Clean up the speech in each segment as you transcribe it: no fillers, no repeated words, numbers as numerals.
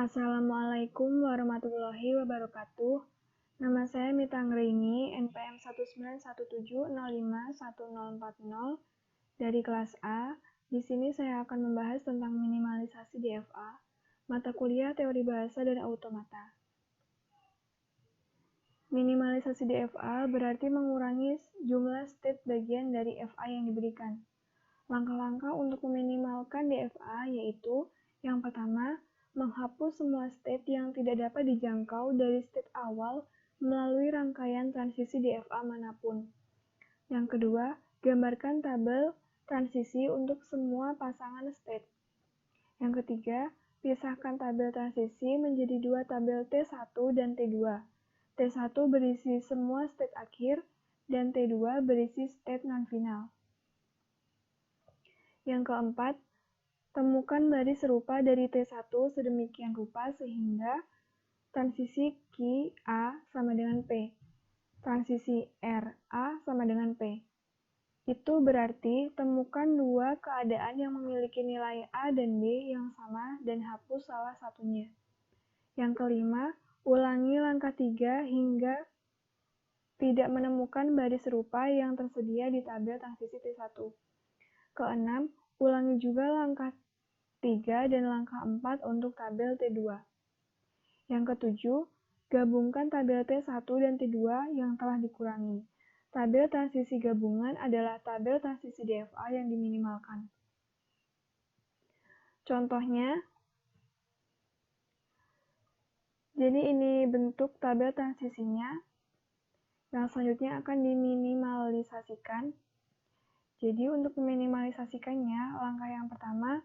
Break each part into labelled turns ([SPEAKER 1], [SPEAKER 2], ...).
[SPEAKER 1] Assalamualaikum warahmatullahi wabarakatuh. Nama saya Mita Anggraini, NPM 191705140 dari kelas A. Di sini saya akan membahas tentang minimalisasi DFA, mata kuliah teori bahasa dan automata. Minimalisasi DFA berarti mengurangi jumlah state bagian dari FA yang diberikan. Langkah-langkah untuk meminimalkan DFA yaitu yang pertama, menghapus semua state yang tidak dapat dijangkau dari state awal melalui rangkaian transisi DFA manapun. Yang kedua, gambarkan tabel transisi untuk semua pasangan state. Yang ketiga, pisahkan tabel transisi menjadi dua tabel T1 dan T2. T1 berisi semua state akhir dan T2 berisi state non-final. Yang keempat, temukan baris serupa dari T1 sedemikian rupa sehingga transisi QA sama dengan P, transisi RA sama dengan P. Itu berarti temukan dua keadaan yang memiliki nilai A dan B yang sama dan hapus salah satunya. Yang kelima, ulangi langkah 3 hingga tidak menemukan baris serupa yang tersedia di tabel transisi T1. Keenam, ulangi juga langkah 3 dan langkah 4 untuk tabel T2. Yang ketujuh, gabungkan tabel T1 dan T2 yang telah dikurangi. Tabel transisi gabungan adalah tabel transisi DFA yang diminimalkan. Contohnya, jadi ini bentuk tabel transisinya yang selanjutnya akan diminimalisasikan. Jadi untuk meminimalisasikannya, langkah yang pertama,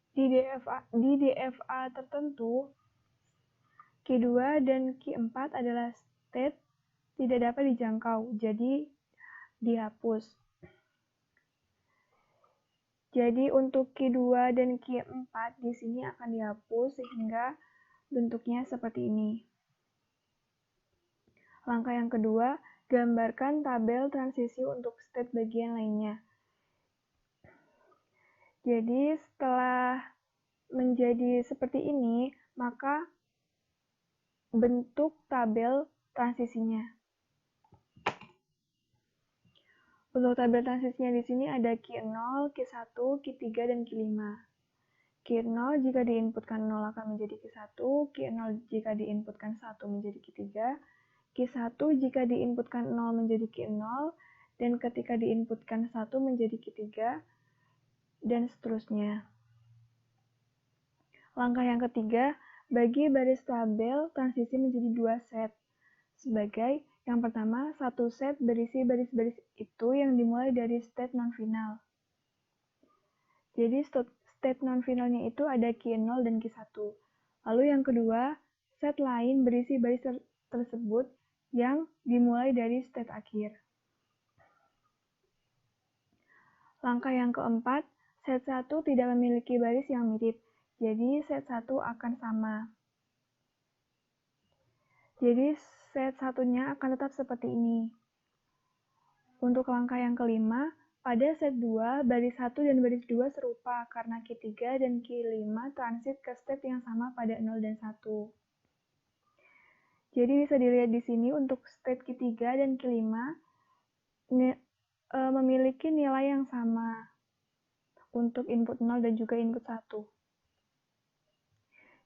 [SPEAKER 1] di DFA tertentu, Q2 dan Q4 adalah state tidak dapat dijangkau, jadi dihapus. Jadi untuk Q2 dan Q4 di sini akan dihapus sehingga bentuknya seperti ini. Langkah yang kedua, gambarkan tabel transisi untuk state bagian lainnya. Jadi setelah menjadi seperti ini, maka bentuk tabel transisinya. Untuk tabel transisinya di sini ada Q0, Q1, Q3, dan Q5. Q0 jika diinputkan 0 akan menjadi Q1, Q0 jika diinputkan 1 menjadi Q3, Q1 jika diinputkan 0 menjadi Q0, dan ketika diinputkan 1 menjadi Q3, dan seterusnya. Langkah yang ketiga, bagi baris tabel transisi menjadi dua set. Sebagai yang pertama, satu set berisi baris-baris itu yang dimulai dari state non-final. Jadi state non-finalnya itu ada Q0 dan Q1. Lalu yang kedua, set lain berisi baris tersebut yang dimulai dari state akhir. Langkah yang keempat, set 1 tidak memiliki baris yang mirip, jadi set 1 akan sama. Jadi set satunya akan tetap seperti ini. Untuk langkah yang kelima, pada set 2, baris 1 dan baris 2 serupa karena Q3 dan Q5 transit ke state yang sama pada 0 dan 1. Jadi bisa dilihat di sini untuk state Q3 dan Q5 memiliki nilai yang sama untuk input 0 dan juga input 1.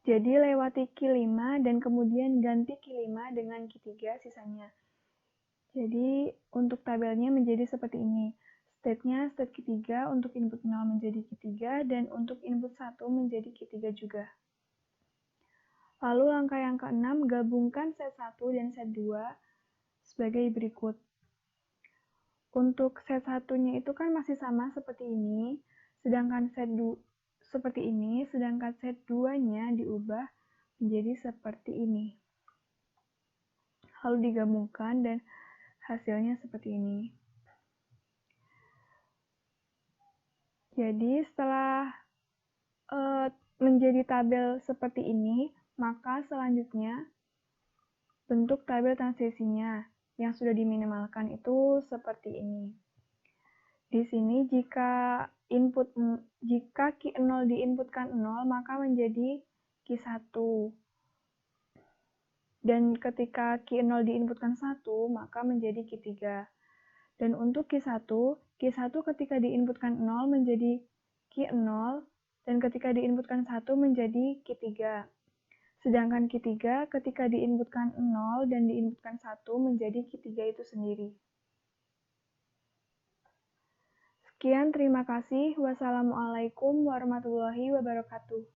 [SPEAKER 1] Jadi lewati Q5 dan kemudian ganti Q5 dengan Q3 sisanya. Jadi untuk tabelnya menjadi seperti ini. State-nya state Q3 untuk input 0 menjadi Q3 dan untuk input 1 menjadi Q3 juga. Lalu langkah yang keenam, gabungkan set 1 dan set 2 sebagai berikut. Untuk set 1-nya itu kan masih sama seperti ini, sedangkan set 2-nya diubah menjadi seperti ini. Lalu digabungkan dan hasilnya seperti ini. Jadi setelah menjadi tabel seperti ini, maka selanjutnya bentuk tabel transisinya yang sudah diminimalkan itu seperti ini. Di sini jika Q0 diinputkan 0, maka menjadi Q1. Dan ketika Q0 diinputkan 1, maka menjadi Q3. Dan untuk Q1 ketika diinputkan 0 menjadi Q0, dan ketika diinputkan 1 menjadi Q3. Sedangkan Q3 ketika diinputkan 0 dan diinputkan 1 menjadi Q3 itu sendiri. Sekian, terima kasih. Wassalamualaikum warahmatullahi wabarakatuh.